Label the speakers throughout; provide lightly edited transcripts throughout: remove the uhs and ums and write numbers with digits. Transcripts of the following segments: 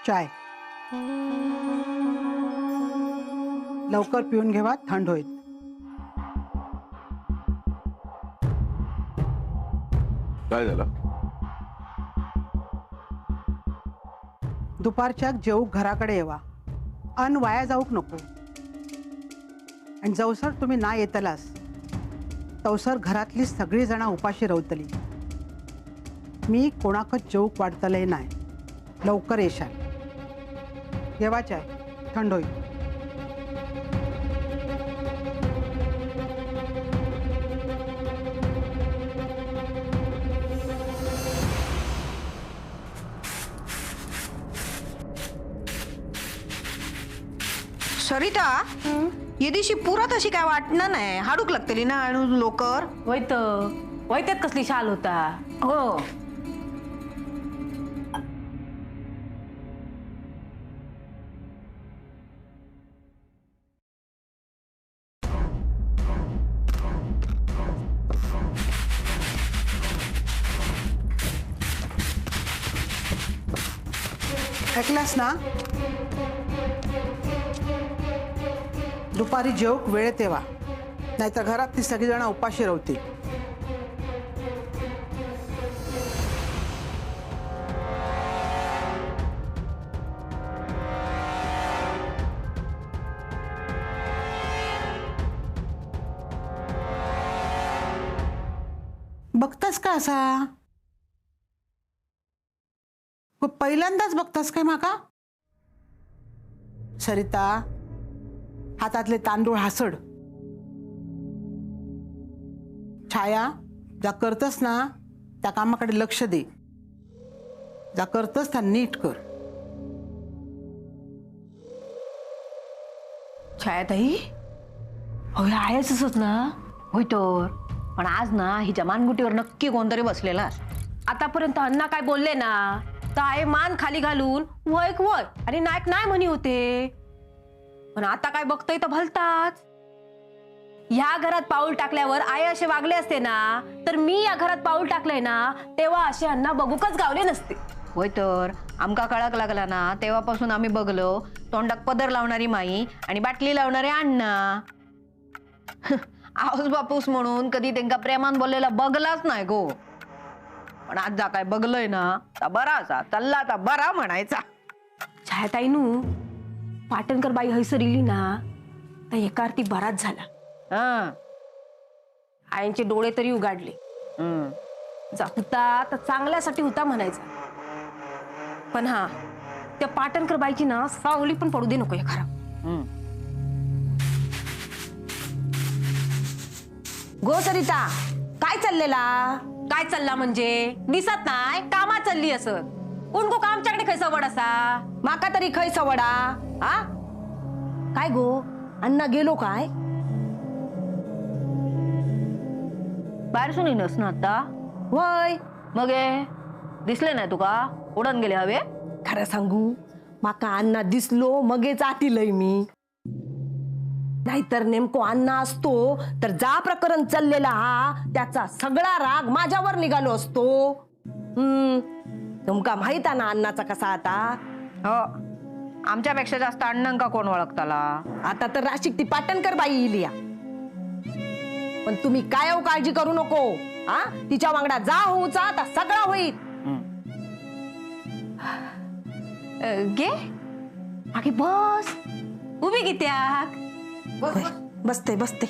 Speaker 1: चाय लवकर पिऊन घेवा, थंड होईल.
Speaker 2: काय झालं?
Speaker 1: दुपारच्या जेवूक घराकडे येवा. अन्न वाया जाऊक नको. आणि जवसर तुम्ही ना येतलास तवसर घरातली सगळी जण उपाशी रवतली. मी कोणाकच जेवूक वाढतले नाही. लवकर येशाल. घेवा चाय, थंड होईल.
Speaker 3: सरिता ये दिवशी पुरात अशी काय वाटणार नाही. हाडूक लागतली ना आणू लोकर.
Speaker 4: वैत्यात कसली शाल होता.
Speaker 3: हो
Speaker 1: ऐकलास ना? दुपारी जेवूक वेळेत येवा, नाहीतर घरातली सगळी जण उपाशी रवतील. बघतास का असा? पहिल्यांदाच बघतास काय माका? सरिता, हातातले तांदूळ हासड. छाया, जा करतस ना त्या कामाकडे लक्ष दे. जा करतस त्या नीट कर.
Speaker 4: छायाताई होय आहेच ना.
Speaker 3: होय तर. पण आज ना हिच्या मानगुटीवर नक्की कोणतरी बसलेला.
Speaker 4: आतापर्यंत अण्णा काय बोलले ना, तर आहे मान खाली घालून वयक वय आणि नायक नाही म्हणी होते. पण आता काय बघतोय तर भलताच. ह्या घरात पाऊल टाकल्यावर आई असे वागले असते ना, तर मी या घरात पाऊल टाकलंय ना तेव्हा असे अण्णा बघूकच गावले नसते.
Speaker 3: होय तर. आमका कळक लागला ना तेव्हापासून आम्ही बघलो तोंडात पदर लावणारी माई आणि बाटली लावणारे अण्णा. आऊस बापूस म्हणून कधी त्यांका प्रेमान बोललेला बघलाच नाही गो. पण आज जा काय बघलय ना तर बराचा चालला तर बरा म्हणायचा.
Speaker 4: छायाताईनू पाटणकर बाई हैसर इली ना तर एका अर्थी बराच झाला. आईंचे डोळे तरी उघडले. होता तर चांगल्यासाठी होता म्हणायचा. पण हा त्या पाटणकर बाईची ना सावली पण पडू दे नको या खरा.
Speaker 3: गो सरिता, काय चाललेला?
Speaker 4: काय चालला म्हणजे दिसत नाही कामात चालली असत. कोण को आमच्याकडे खै सवड असा.
Speaker 3: माका तरी खै सवडा. हा काय गो, अण्णा गेलो काय? बाहेर सुनी नस ना आता. वय मग दिसले नाही तुका? उडून गेले हवे. खरं सांगू माका अण्णा दिसलो मगेच आतीलय मी. नाहीतर नेमको अण्णा असतो तर जा प्रकरण चाललेला हा त्याचा सगळा राग माझ्यावर निघालो असतो. तुमका माहित आहे ना अण्णाचा कसा आता. हो, आमच्यापेक्षा जास्त अण्णांका कोण ओळखताला. आता तर राशिक ती पाटणकर बाई इली. पण तुम्ही काय काळजी करू नको. हा तिच्या वांगडा जा होऊचा तर सगळा होईल.
Speaker 4: गे आगे बस उभी कित्याक.
Speaker 3: बसते बसते.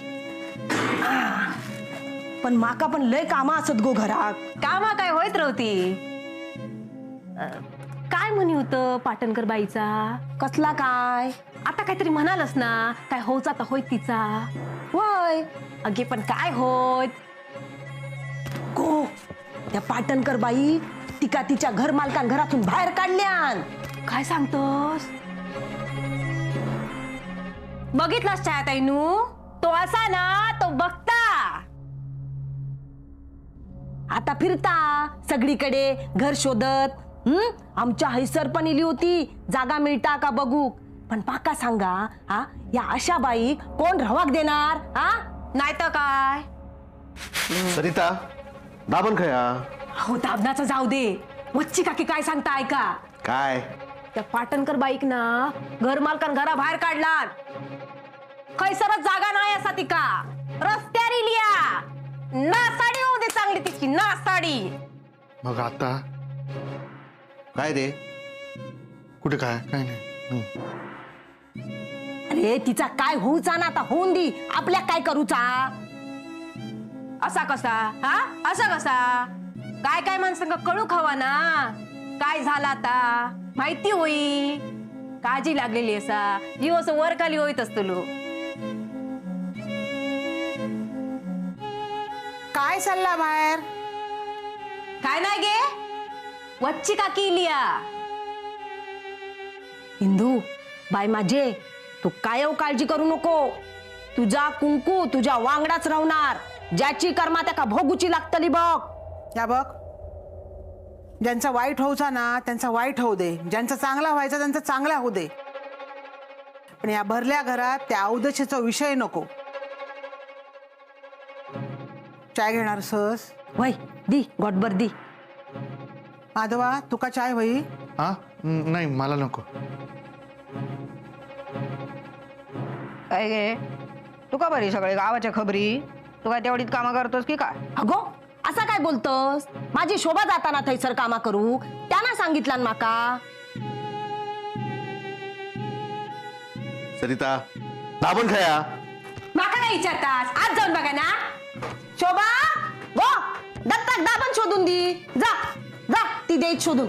Speaker 3: पण माका पण लय कामा असत गो घरात.
Speaker 4: कामा काय होत राहती. काय म्हणी होतं पाटणकर बाईचा?
Speaker 3: कसला काय?
Speaker 4: आता काहीतरी म्हणालच ना काय होचा तर होय तिचा.
Speaker 3: वय
Speaker 4: अगे पण काय होत
Speaker 3: गो, त्या पाटणकर बाई तिका तिच्या घर मालकान घरातून बाहेर काढल्यान.
Speaker 4: काय सांगतोस? बघितलास छायाताईनू, तो असा ना तो बघता.
Speaker 3: आता फिरता सगळीकडे घर शोधत. आमच्या हैसर पण इली होती जागा मिळता का बघू. पण पाका सांगा हा या अशा बाई कोण रवाक देणार. हा
Speaker 4: नाही तर काय.
Speaker 2: सरिता, दाबण खया.
Speaker 4: हो दाबनाचं जाऊ दे. वच्ची काकी काय सांगता ऐका.
Speaker 2: काय?
Speaker 4: त्या पाटणकर बाईक ना घर मालकान घराबाहेर काढला. खैसरच जागा नाही असा तिका रस्त्यावर इलिया. नासाडी होऊ दे चांगली तिची नासाडी.
Speaker 5: मग आता
Speaker 2: काय रे?
Speaker 5: कुठे काय काय नाही.
Speaker 3: अरे तिचा काय होऊचा ना आता होऊन दी. आपल्या काय करूचा?
Speaker 4: असा कसा हा असा कसा काय काय माणसांना कळू खावा ना. काय झाला आता माहिती होई. काळजी लागलेली असा जीव असं वर खाली होईत असतो लो.
Speaker 1: काय चालला बाहेर?
Speaker 4: काय नाही गे वच्ची का केलिया.
Speaker 3: इंदू बाय माझे तू काय काळजी करू नको. तुझा कुंकू तुझ्या वांगडाच राहणार. ज्याची कर्मा त्या का भोगूची लागतली बघ.
Speaker 1: या बघ, ज्यांचा वाईट होऊचा ना त्यांचा वाईट होऊ दे. ज्यांचा चांगला व्हायचा त्यांचा चांगला होऊ दे. पण या भरल्या घरात त्या औदशीचा विषय नको. चाय घेणार सहज?
Speaker 3: वय दी गोटभर दी.
Speaker 1: माधवा तुका चाय होई?
Speaker 5: हा नाही मला नको.
Speaker 6: काय गे तू का बरी सगळे गावाच्या खबरी? तू काय तेवढीच कामं करतोस की काय?
Speaker 3: अगो असं काय बोलतोस? माझी शोभा जाताना थैसर कामा करू त्यांना सांगितलं माका.
Speaker 2: सरिता दाबण खाया.
Speaker 4: माका काय विचारतास? आज जाऊन बघा ना.
Speaker 3: शोभा गो दत्तक दाबण शोधून दी. जा जा ती देत शोधून.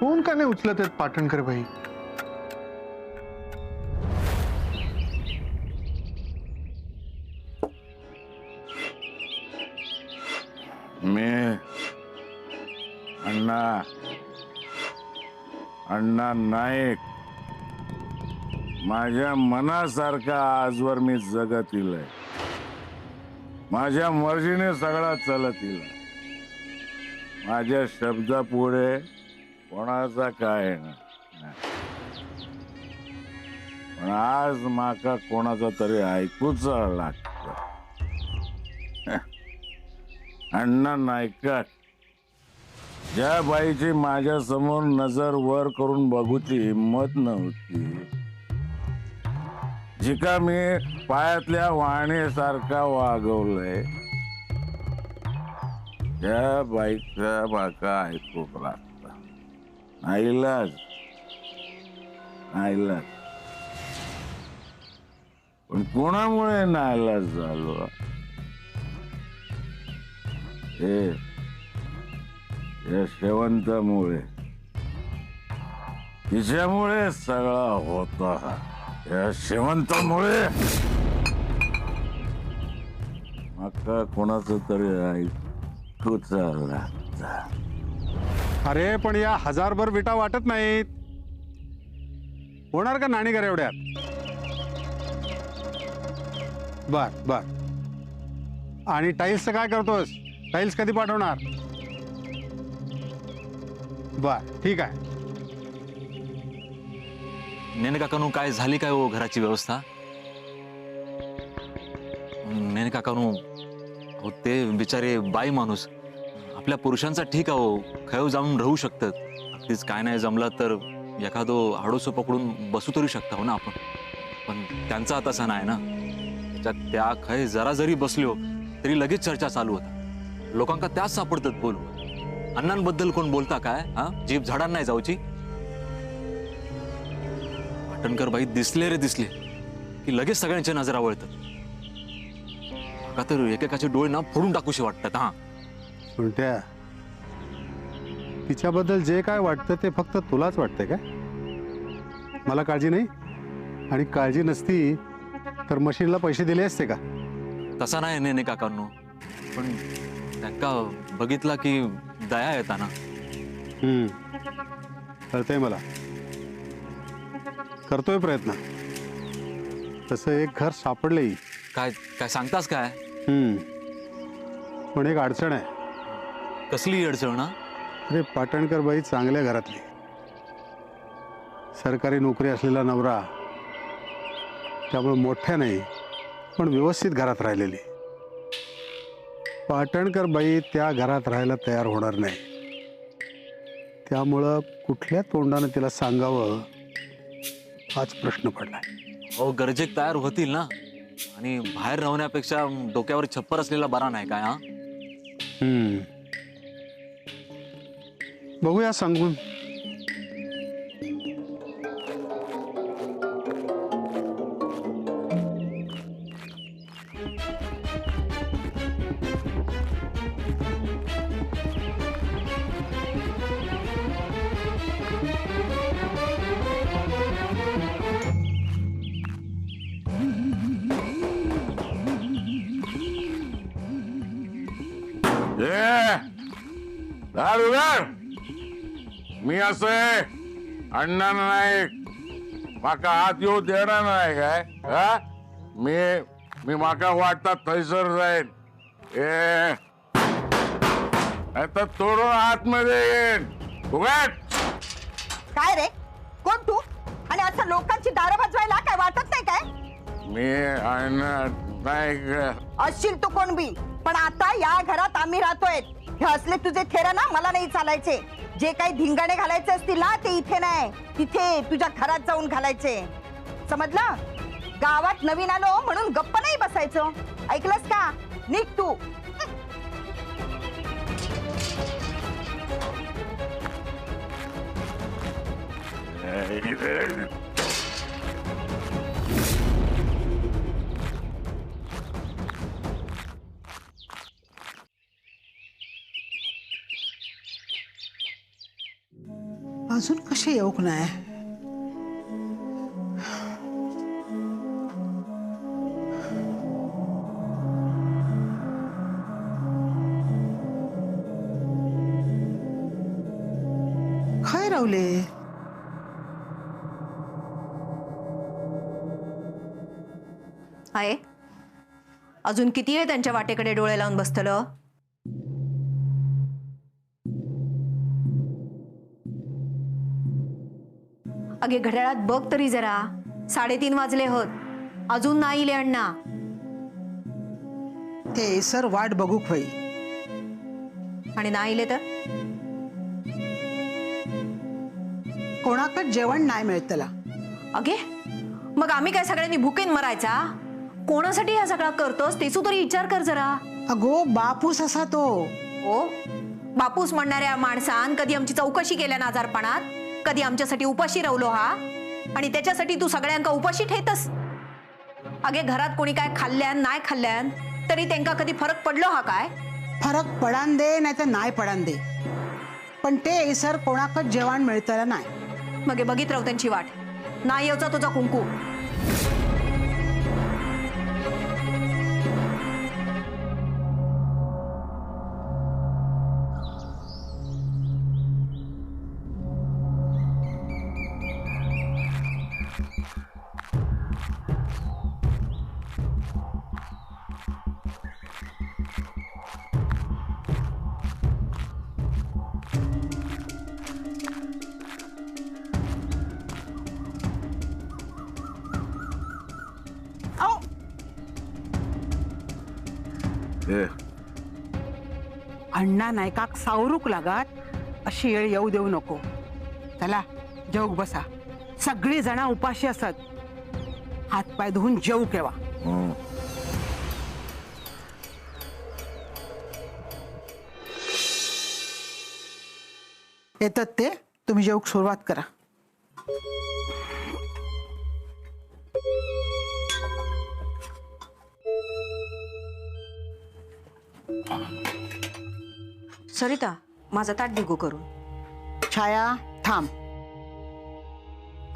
Speaker 5: फोन का नाही उचलत आहेत पाटणकर भाई?
Speaker 7: मी अण्णा नाईक माझ्या मनासारखा आजवर मी जगत इलय. माझ्या मर्जीने सगळा चालत इला. माझ्या शब्दापुढे कोणाचा काय ना. पण आज माका कोणाचा तरी ऐकूच लागत. अण्णा नायकात ज्या बाईची माझ्या समोर नजर वर करून बघूची हिंमत नव्हती, जिका मी पायातल्या वाणीसारखा वागवलंय, त्या बाईचा माका ऐकूक लागत. नाईलाज नाईलाज. पण कोणामुळे नाईलाज झालो? या शेवंतामुळे. तिच्यामुळे सगळा होता. या शेवंतामुळे माका कोणाचं तरी ऐकूच लागत.
Speaker 8: अरे पण या हजारभर विटा वाटत नाहीत. होणार का नाणी कर एवढ्यात? बर बर. आणि टाईल्सचं काय करतोस? टाईल्स कधी पाठवणार? बर ठीक आहे.
Speaker 9: नेने काकानू काय झाली काय हो घराची व्यवस्था? नेने काकानू हो ते बिचारे बाई माणूस आपल्या पुरुषांचा ठीक आहे हो, खैव जाऊन राहू शकतात. अगदीच काय नाही जमलं तर एखादो आडोसं पकडून बसू तरी शकता हो ना आपण. पण त्यांचा तसा नाही ना. त्याच्यात त्या खै जरा जरी बसलो तरी लगेच चर्चा चालू होता. लोकांका त्याच सापडतात बोलू. अण्णांबद्दल कोण बोलता काय? हा, जीभ झाडांना नाही जाऊची. पाटणकर बाई दिसले रे दिसले की लगेच सगळ्यांच्या नजरा वळतात. का तर एकेकाचे डोळे ना फोडून टाकूशी वाटतात. हा,
Speaker 8: सुंट्या, तिच्याबद्दल जे काय वाटतं ते फक्त तुलाच वाटतंय काय? मला काळजी नाही? आणि काळजी नसती तर मशीनला पैसे दिले असते का?
Speaker 9: तसा नाही नेने काकांनो, पण त्यांका बघितला की दया येता ना.
Speaker 8: कळतंय मला, करतोय प्रयत्न. तसं एक घर सापडलंही.
Speaker 9: काय काय सांगतास काय?
Speaker 8: पण एक अडचण आहे.
Speaker 9: कसली अडचण ना?
Speaker 8: अरे पाटणकर बाई चांगल्या घरातली, सरकारी नोकरी असलेला नवरा, त्यामुळे मोठ्या नाही पण व्यवस्थित घरात राहिलेली. पाटणकर बाई त्या घरात राहायला तयार होणार नाही. त्यामुळं कुठल्या तोंडाने तिला सांगावं हाच प्रश्न पडलाय.
Speaker 9: हो, गरजेक तयार होतील ना. आणि बाहेर राहण्यापेक्षा डोक्यावर छप्पर असलेला बरा नाही काय? हा,
Speaker 8: बघूया सांगून.
Speaker 7: मी असं आहे, अण्णा नाही माका हात येऊ देणार नाही काय? हा, मी माका वाटतात थैसर जाईन. आता तोडून आतमध्ये येईन. उघड.
Speaker 6: काय रे, कोण तू? आणि असं लोकांची दारं वाजवायला काय वाटत नाही काय?
Speaker 7: मी अण्णा नाही.
Speaker 6: असशील तू कोण बी, पण आता या घरात आम्ही राहतोय. हे असले तुझे थेर ना मला नाही चालायचे. जे काही धिंगाणे घालायचे असतील ना ते इथे नाही, तिथे तुझ्या घरात जाऊन घालायचे. समजलं? गावात नवीन आलो म्हणून गप्प नाही बसायचं. ऐकलंस का? निघ तू.
Speaker 1: अजून कसे येऊक नाही? काय रावले?
Speaker 3: आहे अजून किती आहे त्यांच्या वाटेकडे डोळे लावून बसतलं? अगे घड्याळात बघ तरी जरा, 3:30 वाजले होत, अजून नाही इले अण्णा.
Speaker 1: ते सर वाट बघू खोई.
Speaker 3: आणि नाही इले तर
Speaker 1: कोणाकच जेवण नाही मिळत त्याला.
Speaker 3: अगे मग आम्ही काय सगळ्यांनी भुकेन मरायचा? कोणासाठी हा सगळा करतोस तेसू तरी विचार कर जरा.
Speaker 1: अगो बापूस असा तो.
Speaker 3: हो, बापूस म्हणणाऱ्या माणसान कधी आमची चौकशी केल्या ना आजारपणात? कधी आमच्यासाठी उपाशी रावलो हा? आणि त्याच्यासाठी तू सगळ्यांका उपाशी ठेतस? अगे घरात कोणी काय खाल्ल्यान नाही खाल्ल्यान तरी त्यांका कधी फरक पडलो हा काय?
Speaker 1: फरक पडान दे नाही तर नाही पडान दे, पण ते सर कोणाकच जेवण मिळतं नाही.
Speaker 3: मग बघित राहू त्यांची वाट. नाही येऊचा तुझा कुंकू.
Speaker 1: अण्णा नायकाक सावरूक लागत अशी वेळ येऊ देऊ नको. चला जेवूक बसा. सगळी जण उपाशी असत. हातपाय धुवून जेवू केव्हा. येतात ते, तुम्ही जेवूक सुरुवात करा.
Speaker 10: सरिता, माझा ताट दिगो करून.
Speaker 1: छाया थांब.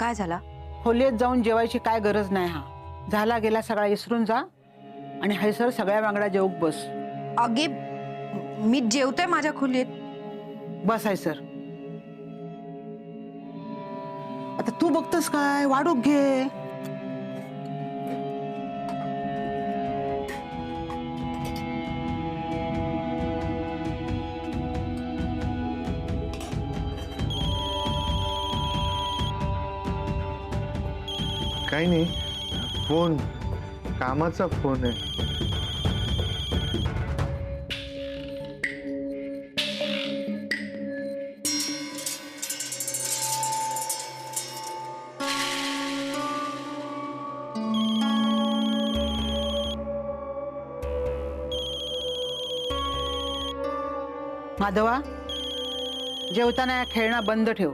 Speaker 10: काय झाला?
Speaker 1: खोलीत जाऊन जेवायची काय गरज नाही. हा झाला गेला सगळा विसरून जा आणि हैसर सगळ्या बांगड्या जेवूक बस.
Speaker 10: अगे, मी जेवते माझ्या खोलीत.
Speaker 1: बस हैसर. आता तू बघतस काय, वाढूक घे.
Speaker 5: काही नाही, फोन, कामाचा फोन आहे.
Speaker 1: माधवा, जेवताना या खेळणं बंद ठेव.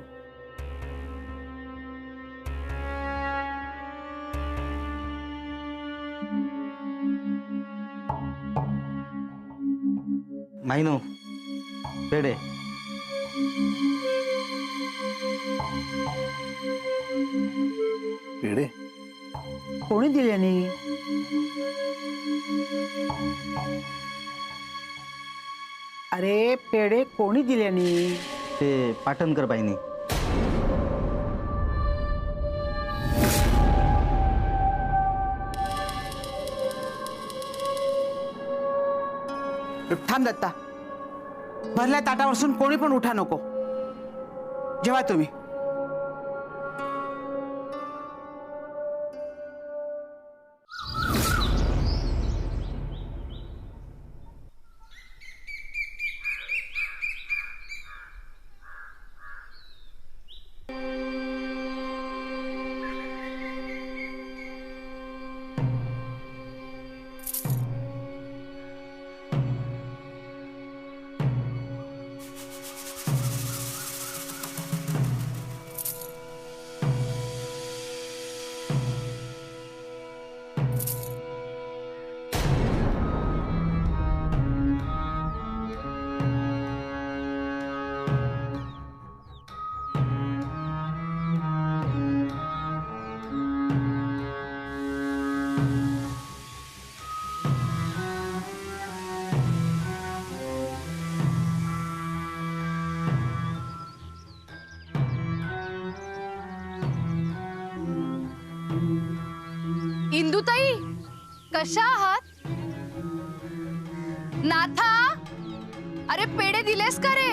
Speaker 11: माहिनो पेढे.
Speaker 5: पेढे
Speaker 1: कोणी दिल्यानी? अरे पेढे कोणी दिल्यानी?
Speaker 11: ते पाटणकर बाईनी.
Speaker 1: थांब दत्ता. भरल्या ताटावरसून कोणी पण उठा नको. जेवा तुम्ही.
Speaker 12: इंदुताई, कशा आहात? नाथा, अरे पेढे दिलेस का रे?